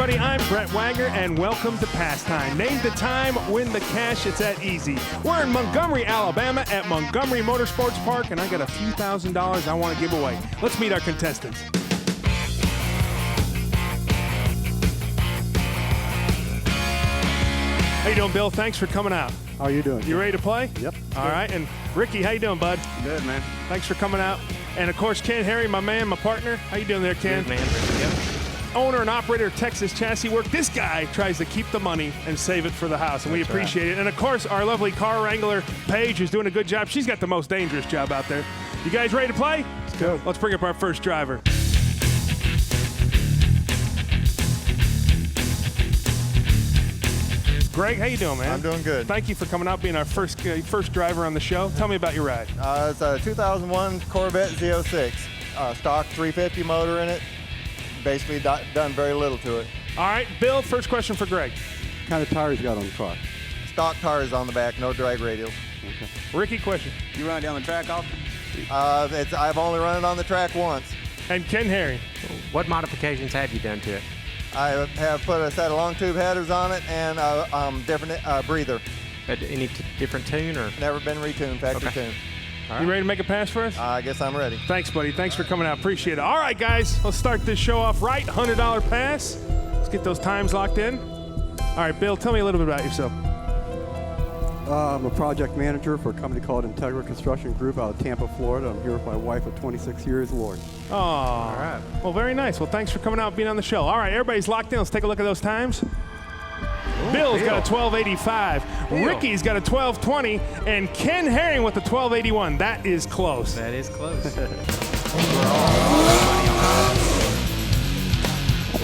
everybody. I'm Brett Wagner, and welcome to Pastime. Name the time, win the cash. It's that easy. We're in Montgomery, Alabama at Montgomery Motorsports Park, and I got a few $1,000s I want to give away. Let's meet our contestants. How you doing, Bill? Thanks for coming out. How you doing? You ready to play? Yep. All right. And Ricky, how you doing, bud? Good, man. Thanks for coming out. And of course, Ken Harry, my man, my partner. How you doing there, Ken? Good, man. Yep. Owner and operator of Texas Chassis Work. This guy tries to keep the money and save it for the house, and we appreciate it. And of course, our lovely car wrangler, Paige, is doing a good job. She's got the most dangerous job out there. You guys ready to play? Let's go. Let's bring up our first driver. Greg, how you doing, man? I'm doing good. Thank you for coming out, being our first driver on the show. Tell me about your ride. It's a 2001 Corvette Z06. Stock 350 motor in it. Basically done very little to it. All right, Bill, first question for Greg. What kind of tires you got on the car? Stock tires on the back, no drag radials. Okay. Ricky, question. You run down the track often? I've only run it on the track once. And Ken Harry. What modifications have you done to it? I have put a set of long tube headers on it and a different breather. Any different tune or? Never been retuned, factory tuned. You ready to make a pass for us? I guess I'm ready. Thanks, buddy. Thanks for coming out. Appreciate it. All right, guys, let's start this show off right. $100 pass. Let's get those times locked in. All right, Bill, tell me a little bit about yourself. I'm a project manager for a company called Integra Construction Group out of Tampa, Florida. I'm here with my wife of 26 years, Lori. Oh, all right. Well, very nice. Well, thanks for coming out and being on the show. All right, everybody's locked in. Let's take a look at those times. Bill's got a 1285. Ricky's got a 1220, and Ken Herring with a 1281. That is close. That is close.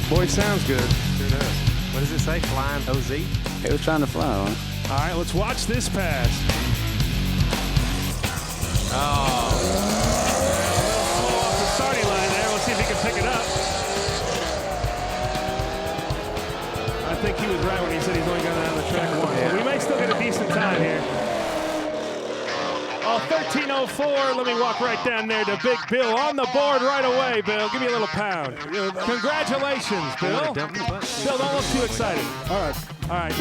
Boy, sounds good. Sure does. What does it say? Flying OZ? It was trying to fly on. All right, let's watch this pass. Oh. Slow off the starting line there. Let's see if he can pick it up. I think he was right when he said he's only going down the track once. Yeah. But we may still get a decent time here. Oh, 13:04. Let me walk right down there to Big Bill on the board right away, Bill. Give me a little pound. Congratulations, Bill. Bill, don't look too excited. All right. All right.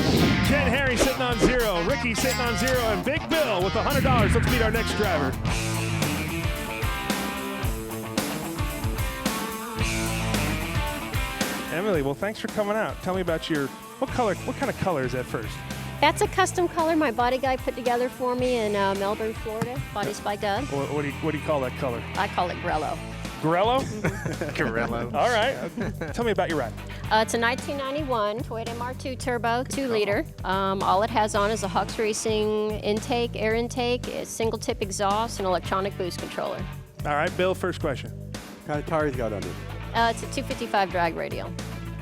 Ken Harry sitting on 0. Ricky sitting on 0. And Big Bill with $100. Let's meet our next driver. Emily, well, thanks for coming out. Tell me about your, what kind of color is that first? That's a custom color my body guy put together for me in Melbourne, Florida. Bodies by Doug. What do you call that color? I call it Grello. Grello? Corello. All right. Tell me about your ride. It's a 1991 Toyota MR2 Turbo, 2-liter. All it has on is a Hux Racing intake, air intake, a single tip exhaust, and electronic boost controller. All right, Bill, first question. What kind of tires you got under? It's a 255 drag radial.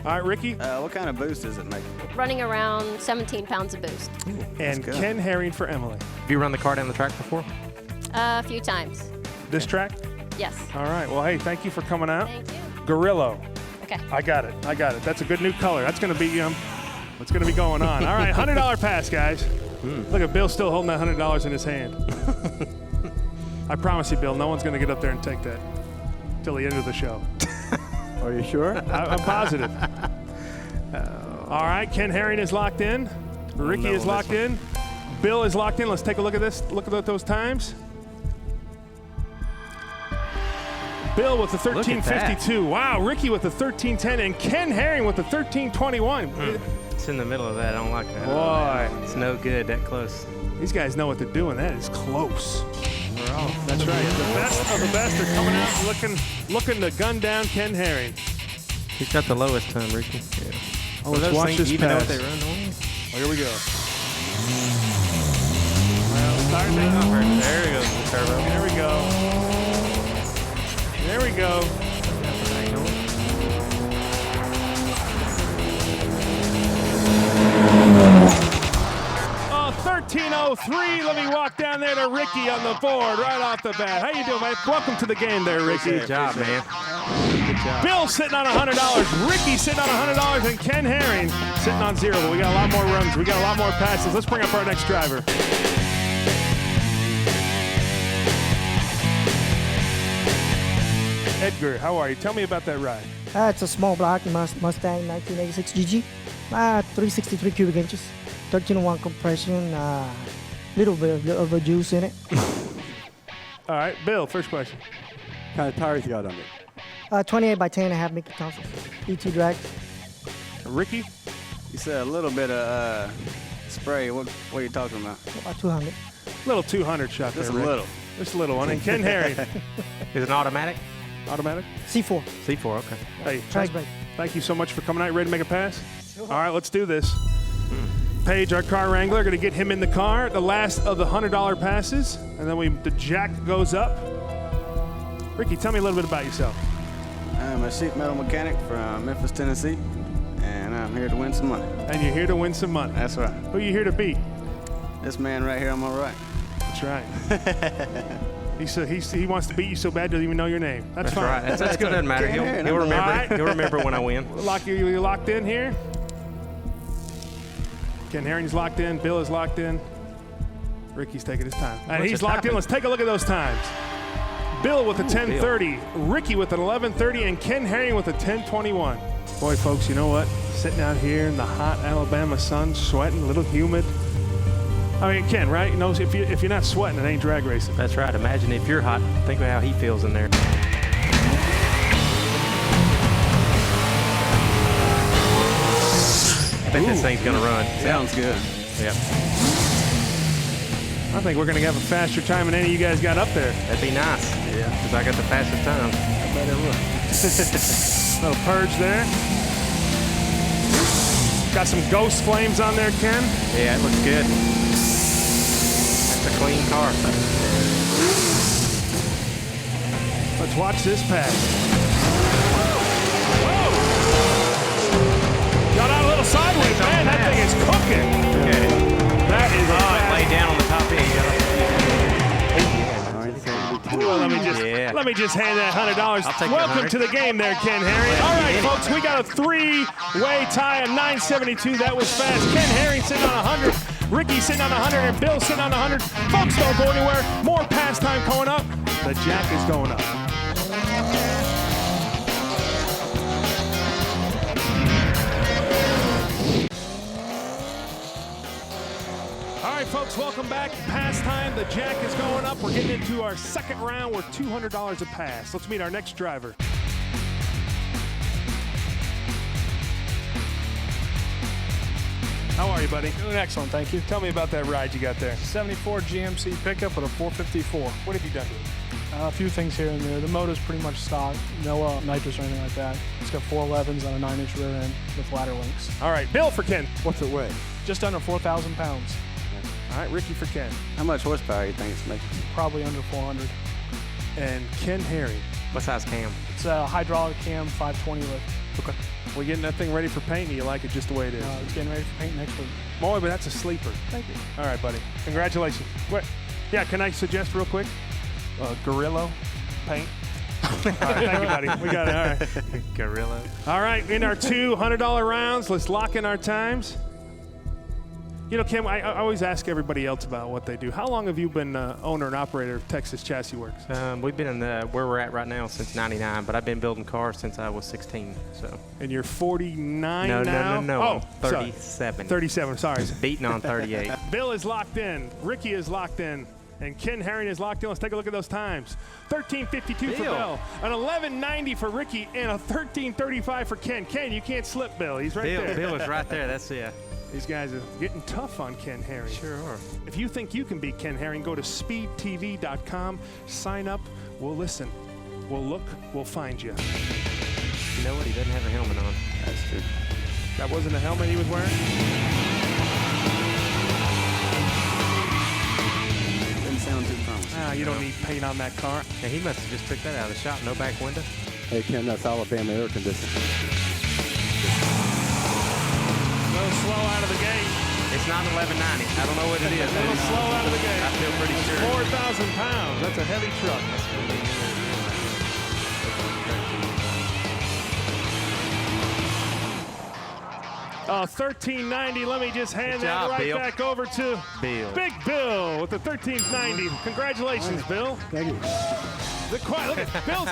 All right, Ricky. What kind of boost does it make? Running around 17 pounds of boost. And Ken Herring for Emily. Have you run the car down the track before? A few times. This track? Yes. All right. Well, hey, thank you for coming out. Thank you. Gorillo. Okay. I got it. That's a good new color. That's going to be what's going to be going on. All right, $100 pass, guys. Look at Bill still holding that $100 in his hand. I promise you, Bill, no one's going to get up there and take that till the end of the show. Are you sure? I'm positive. All right, Ken Herring is locked in. Ricky is locked in. Bill is locked in. Let's take a look at this. Look at those times. Bill with the 1352. Wow, Ricky with the 1310, and Ken Herring with the 1321. It's in the middle of that. I don't like that. Boy. It's no good that close. These guys know what they're doing. That is close. That's right. The best of the best are coming out looking to gun down Ken Herring. He's got the lowest time, Ricky. Yeah. Oh, let's watch this even know pass. what they run on? Oh, here we go. Well, starting it. There we go, the turbo. There we go. There we go. Oh, 13:03. Let me walk down there to Ricky on the board right off the bat. How you doing, man? Welcome to the game there, Ricky. Good job, man. Good job. Bill sitting on $100. Ricky sitting on $100, and Ken Herring sitting on 0. But we got a lot more runs. We got a lot more passes. Let's bring up our next driver. Edgar, how are you? Tell me about that ride. It's a small block Mustang 1986 GG. 363 cubic inches. 13.1 compression. Little bit of a juice in it. All right, Bill, first question. What kind of tires you got on it? 28 by 10.5 Mickey Thompson. ET drag. Ricky? You said a little bit of spray. What are you talking about? About 200. Little 200 shot there, Just a Rick. little. Just a little one. And Ken Herring. Is it an automatic? Automatic? C4. C4, okay. Hey, Track brake. thank you so much for coming out. Ready to make a pass? All right, let's do this. Paige, our car wrangler, going to get him in the car. The last of the $100 passes. And then the jack goes up. Ricky, tell me a little bit about yourself. I'm a sheet metal mechanic from Memphis, Tennessee, and I'm here to win some money. And you're here to win some money. That's right. Who are you here to beat? This man right here on my right. That's right. He wants to beat you so bad, doesn't even know your name. That's fine. Right. That's good. Doesn't matter. He'll remember. Right. He'll remember when I win. You locked in here? Ken Herring's locked in. Bill is locked in. Ricky's taking his time. And he's locked in. Let's take a look at those times. Bill with a 10:30, Ricky with an 11:30, and Ken Herring with a 10:21. Boy, folks, you know what? Sitting out here in the hot Alabama sun, sweating, a little humid. I mean, Ken, right? You know, if you're not sweating, it ain't drag racing. That's right. Imagine if you're hot. Think of how he feels in there. I think this thing's gonna run. Sounds good. Yep. I think we're going to have a faster time than any of you guys got up there. That'd be nice. Yeah. Because I got the fastest time. I bet it will. Little purge there. Got some ghost flames on there, Ken. Yeah, it looks good. That's a clean car. Let's watch this pass. Whoa! Got out a little sideways, man. That thing is cooking. Okay. That is Lay down on the top end. Well, let me just hand that $100. Welcome to the game there, Ken Herring. All right, folks, we got a three-way tie at 972. That was fast. Ken Herring sitting on 100. Ricky sitting on 100, and Bill sitting on 100. Folks, don't go anywhere. More pastime coming up. The jack is going up. All right, folks, welcome back. Pastime. The jack is going up. We're getting into our second round. We're $200 a pass. Let's meet our next driver. How are you, buddy? Doing excellent, thank you. Tell me about that ride you got there. 74 GMC pickup with a 454. What have you done to it? A few things here and there. The motor's pretty much stock, no nitrous or anything like that. It's got 411s on a 9-inch rear end with ladder links. All right, Bill for Ken. What's it weigh? Just under 4,000 pounds. All right, Ricky for Ken. How much horsepower do you think it's making? Probably under 400. And Ken Herring. What size cam? It's a hydraulic cam 520 lift. Okay. We're getting that thing ready for paint, and you like it just the way it is. It's getting ready for paint next week. Boy, but that's a sleeper. Thank you. All right, buddy. Congratulations. Wait. Yeah, can I suggest real quick? Gorilla paint. All right, thank you, buddy. We got it. All right. Gorilla. All right, in our $200 rounds, let's lock in our times. You know, Kim, I always ask everybody else about what they do. How long have you been owner and operator of Texas Chassis Works? We've been in where we're at right now since '99, but I've been building cars since I was 16. So. And you're 49 no, now? No. Oh, 37. 37, sorry. Beating on 38. Bill is locked in. Ricky is locked in. And Ken Herring is locked in. Let's take a look at those times. 13:52 for Bill, an 11:90 for Ricky, and a 13:35 for Ken. Ken, you can't slip Bill. He's right there. Bill is right there. That's it. These guys are getting tough on Ken Herring. Sure are. If you think you can beat Ken Herring, go to speedtv.com, sign up, we'll listen, we'll look, we'll find you. You know what? He doesn't have a helmet on. That's true. That wasn't a helmet he was wearing? Didn't sound too promising. You don't need paint on that car. Yeah, he must have just took that out of the shop. No back window. Hey, Ken, that's Alabama air conditioning. A little slow out of the gate. It's not 1190. I don't know what it is. A little slow out of the gate. I feel pretty sure. 4,000 pounds. That's a heavy truck. Oh, 1390. Let me just hand that right Bill. back over to Bill. Big Bill with the 1390. Congratulations, Bill. Thank you. The quiet. Look at Bill's.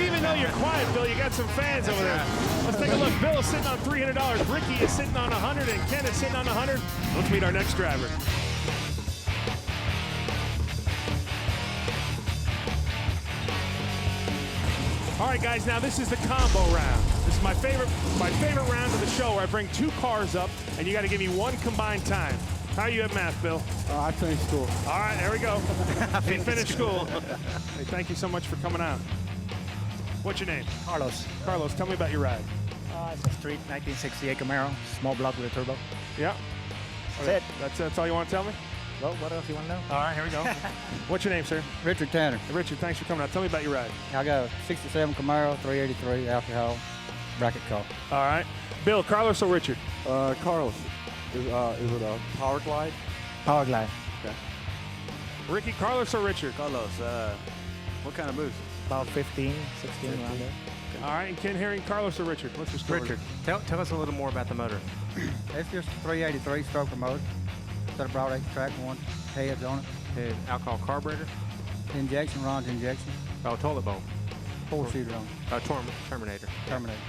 Even though you're quiet, Bill, you got some fans over there. Let's take a look. Bill is sitting on $300. Ricky is sitting on 100, and Ken is sitting on 100. Let's meet our next driver. All right, guys. Now this is the combo round. This is my favorite round of the show, where I bring 2 cars up, and you got to give me 1 combined time. How are you at math, Bill? I finished school. All right, there we go. He finished school. Hey, thank you so much for coming out. What's your name? Carlos. Carlos, tell me about your ride. It's a Street 1968 Camaro, small block with a turbo. Yeah. That's it. That's all you want to tell me? Well, what else you want to know? All right, here we go. What's your name, sir? Richard Tanner. Hey, Richard, thanks for coming out. Tell me about your ride. I got a 67 Camaro, 383 alcohol, bracket car. All right. Bill, Carlos or Richard? Carlos. Is it a power glide? Power glide. Okay. Ricky, Carlos or Richard? Carlos, what kind of boost? About 15, 16 around there. All right, and Ken Herring, Carlos or Richard? What's your story? Richard, tell us a little more about the motor. It's just a 383 stroker motor. Got a broad 8 track, 1 heads on it. And alcohol carburetor. Injection, Ron's injection. Oh, toilet bowl. 4-shooter on it. Terminator. Terminator.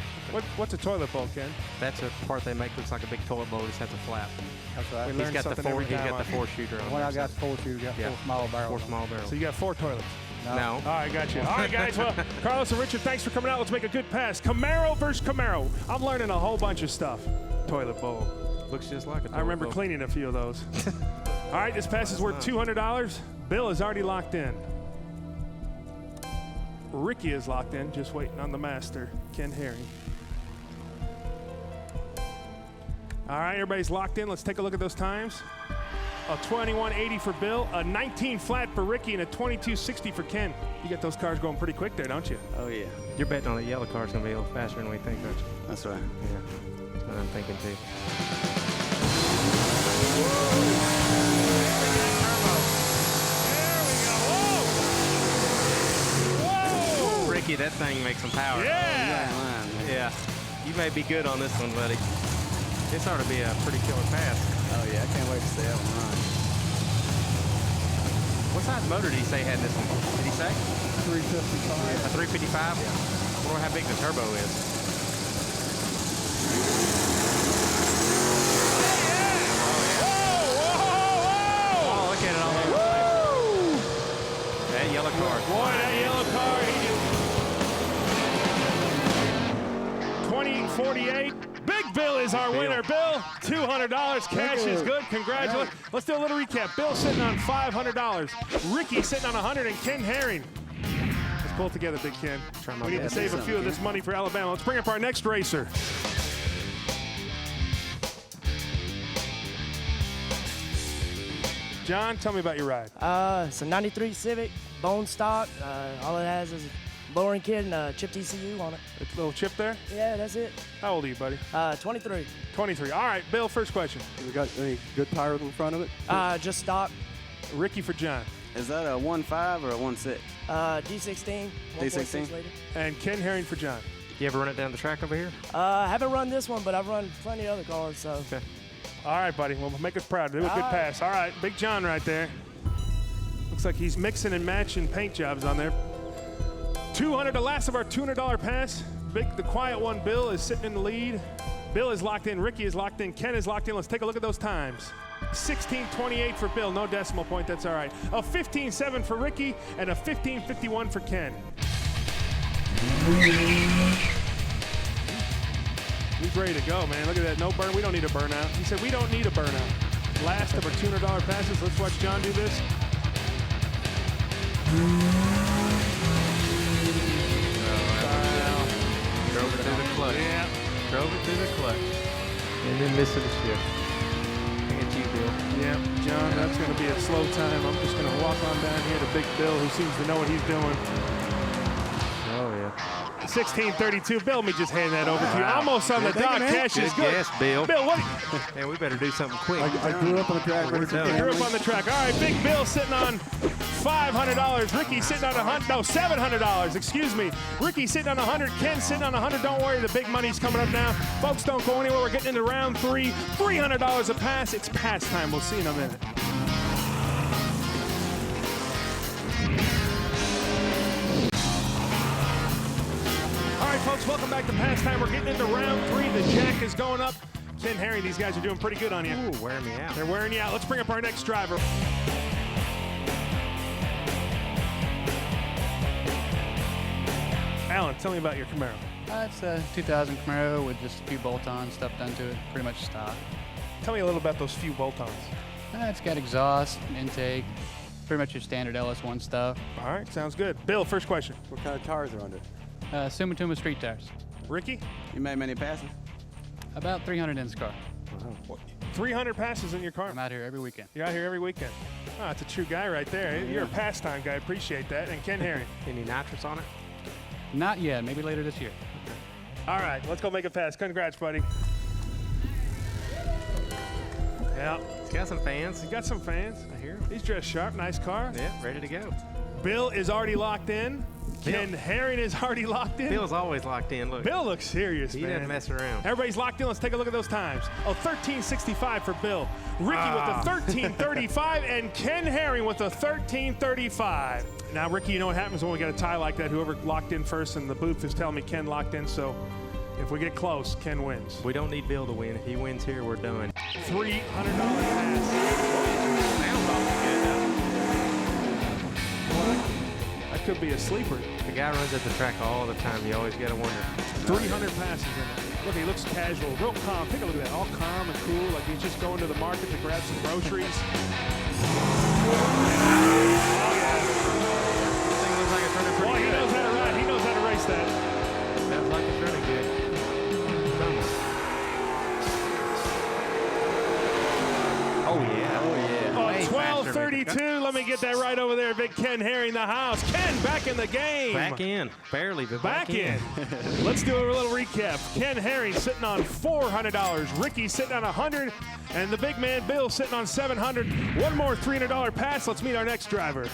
What's a toilet bowl, Ken? That's a part they make. Looks like a big toilet bowl. Just has a flap. That's right. We learn He's got the something every time. 4-shooter on When there, I got so- 4-shooter, got Yeah. 4 small barrels. 4 on it. small barrels. So you got 4 toilets. No. All right, got you. All right, guys. Well, Carlos and Richard, thanks for coming out. Let's make a good pass. Camaro versus Camaro. I'm learning a whole bunch of stuff. Toilet bowl. Looks just like a toilet I remember bowl. cleaning a few of those. All right, this pass is worth $200. Bill is already locked in. Ricky is locked in, just waiting on the master, Ken Herring. All right, everybody's locked in. Let's take a look at those times. A 21.80 for Bill, a 19 flat for Ricky, and a 22.60 for Ken. You get those cars going pretty quick there, don't you? Oh, yeah. You're betting on the yellow car's going to be a little faster than we think, aren't you? That's right. Yeah. That's what I'm thinking, too. Whoa! Ricky, that thing makes some power. Yeah! Yeah. You may be good on this one, buddy. This ought to be a pretty killer pass. Oh, yeah. I can't wait to see that one run. What size motor did he say had in this one? Did he say? 355. A 355? Yeah. I wonder how big the turbo is. Oh, look at it all over the place. That yellow car. Boy, that yellow car, he just... 2048. Big Bill is our winner. Bill, $200. Cash is good. Congratulations. Let's do a little recap. Bill sitting on $500. Ricky sitting on 100, and Ken Herring. Let's pull it together, Big Ken. We need to save a few of this money for Alabama. Let's bring up our next racer. John, tell me about your ride. It's a 93 Civic, bone stock. All it has is a lowering kit and a chipped ECU on it. A little chip there? Yeah, that's it. How old are you, buddy? 23. 23. All right, Bill, first question. We got any good tires in front of it? Just stock. Ricky for John. Is that a 1.5 or a 1.6? D16. 1.6 liter. And Ken Herring for John. You ever run it down the track over here? I haven't run this one, but I've run plenty of other cars, so. Okay. All right, buddy. Well, make us proud. Do a good pass. All right, Big John right there. Looks like he's mixing and matching paint jobs on there. $200, the last of our $200 pass. The quiet one, Bill, is sitting in the lead. Bill is locked in. Ricky is locked in. Ken is locked in. Let's take a look at those times. 16:28 for Bill. No decimal point. That's all right. A 15:07 for Ricky and a 15:51 for Ken. He's ready to go, man. Look at that. No burn. We don't need a burnout. He said we don't need a burnout. Last of our $200 passes. Let's watch John do this. Drove it through the clutch. Yeah. Drove it through the clutch. And then missed the shift. Look at you, Bill. Yeah, John, that's going to be a slow time. I'm just going to walk on down here to Big Bill, who seems to know what he's doing. Oh, yeah. 16:32. Bill, let me just hand that over to you. Almost on the dot. Cash is Good good. guess, Bill. Bill, what? Man, we better do something quick. I grew up on the track. We're done. Grew up on the track. All right, Big Bill sitting on $500. Ricky sitting on $700. Excuse me. Ricky sitting on 100. Ken sitting on 100. Don't worry, the big money's coming up now. Folks, don't go anywhere. We're getting into round 3. $300 a pass. It's pass time. We'll see in a minute. folks, welcome back to Pastime. We're getting into round 3. The jack is going up. Ken Herring, these guys are doing pretty good on you. Ooh, wearing me out. They're wearing you out. Let's bring up our next driver. Alan, tell me about your Camaro. It's a 2000 Camaro with just a few bolt-on stuff done to it, pretty much stock. Tell me a little about those few bolt-ons. It's got exhaust, intake, pretty much your standard LS1 stuff. All right, sounds good. Bill, first question. What kind of tires are under? Sumatuma street tires. Ricky? You made many passes? About 300 in this car. 300 passes in your car. I'm out here every weekend. You're out here every weekend. Oh, that's a true guy right there. You're a pastime guy. Appreciate that. And Ken Herring. Any nitrous on it? Not yet, maybe later this year. All right, let's go make a pass. Congrats, buddy. Yeah. He's got some fans. He's got some fans. I hear him. He's dressed sharp. Nice car. Yeah, ready to go. Bill is already locked in. Ken Herring is already locked in. Bill's always locked in. Look. Bill looks serious, He man. doesn't mess around. Everybody's locked in. Let's take a look at those times. Oh, 13:65 for Bill. Ricky with a 13:35 and Ken Herring with a 13:35. Now, Ricky, you know what happens when we get a tie like that? Whoever locked in first, and the booth is telling me Ken locked in, so if we get close, Ken wins. We don't need Bill to win. If he wins here, we're done. $300 pass. Sounds awful good, That could be a sleeper. The guy runs at the track all the time. You always got to wonder. 300 passes in it. Look, he looks casual, real calm. Take a look at that, all calm and cool, like he's just going to the market to grab some groceries. Boy, he knows how to ride. He knows how to race that. Sounds like it's running good. Oh, yeah. Oh, yeah. Oh, 12:32. Let me get that right over there. Big Ken Herring the house. Ken, back in the game. Back in. Barely, but Back in. Let's do a little recap. Ken Herring sitting on $400. Ricky sitting on $100. And the big man, Bill, sitting on $700. One more $300 pass. Let's meet our next driver.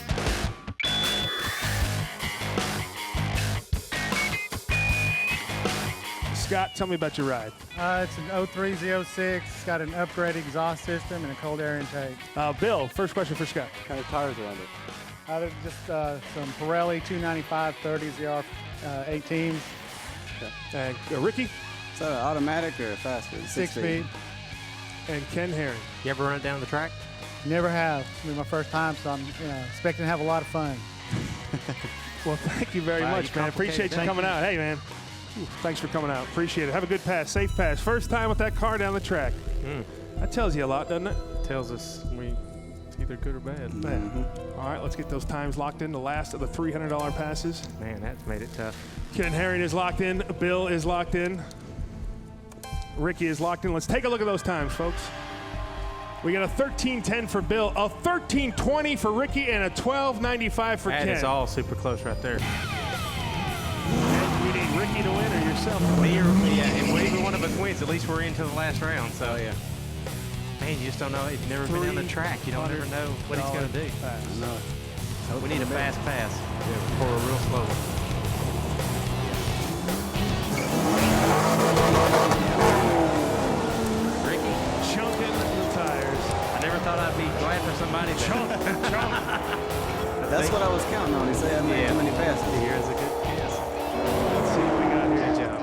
Scott, tell me about your ride. It's an 03 Z06. It's got an upgraded exhaust system and a cold air intake. Bill, first question for Scott. What kind of tires are under? There's just some Pirelli 295/30 ZR 18s. And Ricky? Is that an automatic or a fast speed? 6-speed. And Ken Herring. You ever run it down the track? Never have. It's gonna be my first time, so I'm expecting to have a lot of fun. Well, thank you very much, man. Appreciate you coming out. Hey, man. Thanks for coming out. Appreciate it. Have a good pass. Safe pass. First time with that car down the track. That tells you a lot, doesn't it? Tells us it's either good or bad. All right, let's get those times locked in. The last of the $300 passes. Man, that's made it tough. Ken Herring is locked in. Bill is locked in. Ricky is locked in. Let's take a look at those times, folks. We got a 13:10 for Bill, a 13:20 for Ricky, and a 12:95 for Ken. That is all super close right there. We need Ricky to win or yourself. If either one of us wins, at least we're into the last round. So yeah. Man, you just don't know. If you've never been on the track, you don't ever know what he's going to do. We need a fast pass for a real slow one. Ricky, chunking the tires. I never thought I'd be glad for somebody to chunk. That's what I was counting on. He said I made too many passes. Here's a good guess. Let's see what we got here. Good job.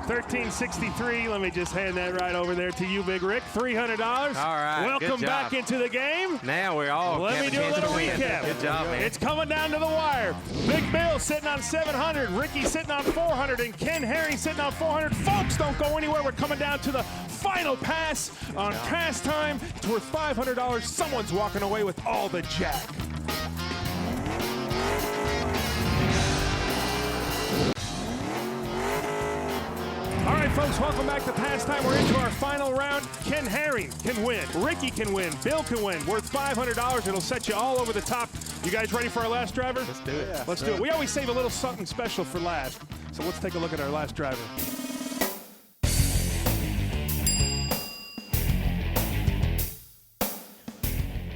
1363. Let me just hand that right over there to you, Big Rick. $300. All right. Welcome good back job. into the game. Now we're all. Let me do a little recap. Good job, man. It's coming down to the wire. Big Bill sitting on 700. Ricky sitting on 400. And Ken Herring sitting on 400. Folks, don't go anywhere. We're coming down to the final pass on Pastime. It's worth $500. Someone's walking away with all the jack. All right, folks, welcome back to Pastime. We're into our final round. Ken Herring can win. Ricky can win. Bill can win. Worth $500. It'll set you all over the top. You guys ready for our last driver? Let's do it. Yeah. Let's do it. We always save a little something special for last. So let's take a look at our last driver.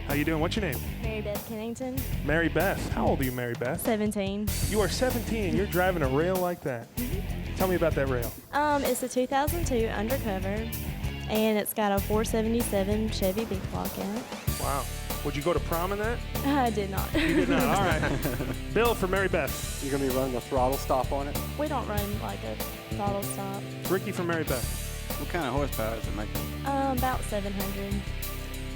How you doing? What's your name? Mary Beth Kennington. Mary Beth. How old are you, Mary Beth? 17. You are 17 and you're driving a rail like that. Tell me about that rail. It's a 2002 Undercover, and it's got a 477 Chevy Big Block in it. Wow. Would you go to prom in that? I did not. You did not. All right. Bill for Mary Beth. You're going to be running a throttle stop on it? We don't run like a throttle stop. Ricky for Mary Beth. What kind of horsepower does it make? About 700.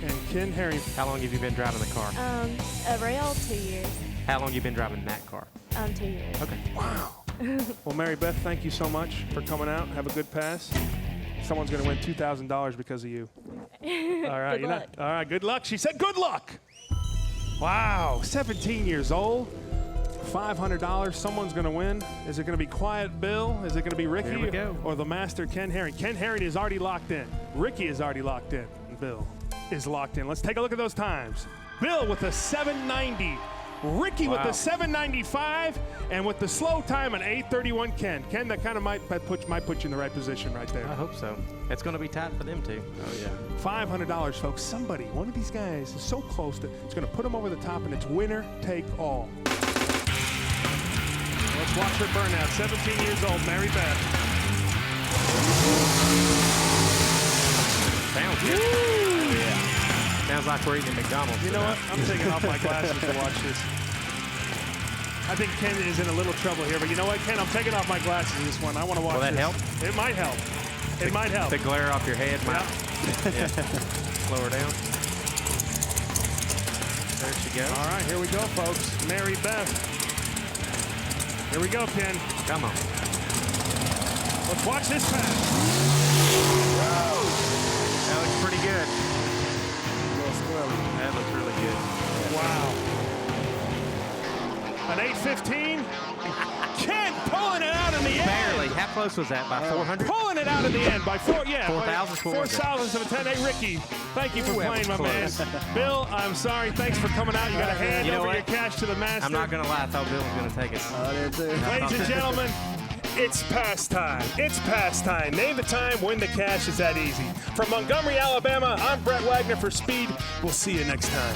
And Ken Harry. How long have you been driving the car? A rail, 2 years. How long have you been driving that car? 2 years. Okay. Wow. Well, Mary Beth, thank you so much for coming out. Have a good pass. Someone's going to win $2,000 because of you. All right. Good luck. All right. Good luck. She said good luck. Wow. 17 years old. $500. Someone's going to win. Is it going to be Quiet Bill? Is it going to be Ricky? Here we go. Or the master Ken Herring? Ken Herring is already locked in. Ricky is already locked in. And Bill is locked in. Let's take a look at those times. Bill with a 790. Ricky with the 795, and with the slow time an 831 Ken. Ken, that kind of might put you in the right position right there. I hope so. It's going to be tight for them too. Oh, yeah. $500, folks. Somebody, one of these guys is so close to it's going to put them over the top, and it's winner take all. Let's watch her burn out. 17 years old, Mary Beth. Sounds good. Oh, yeah. Sounds like we're eating at McDonald's. You know what? I'm taking off my glasses to watch this. I think Ken is in a little trouble here, but you know what, Ken? I'm taking off my glasses this one. I want to watch this. Will that help? It might help. It might help. The glare off your head might slow her down. There she goes. All right, here we go, folks. Mary Beth. Here we go, Ken. Come on. Let's watch this pass. Whoa. That looks pretty good. That looks really good. Wow. An 815. Ken pulling it out in the end. Barely. How close was that? By 400? Pulling it out in the end by 4 thousandths. 4,000 of a 10. Hey, Ricky, thank you for playing, my man. Bill, I'm sorry. Thanks for coming out. You got to hand over your cash to the master. I'm not going to lie. I thought Bill was going to take it. I did too. Ladies and gentlemen, it's pass time. It's pass time. Name the time, win the cash. It's that easy. From Montgomery, Alabama, I'm Brett Wagner for Speed. We'll see you next time.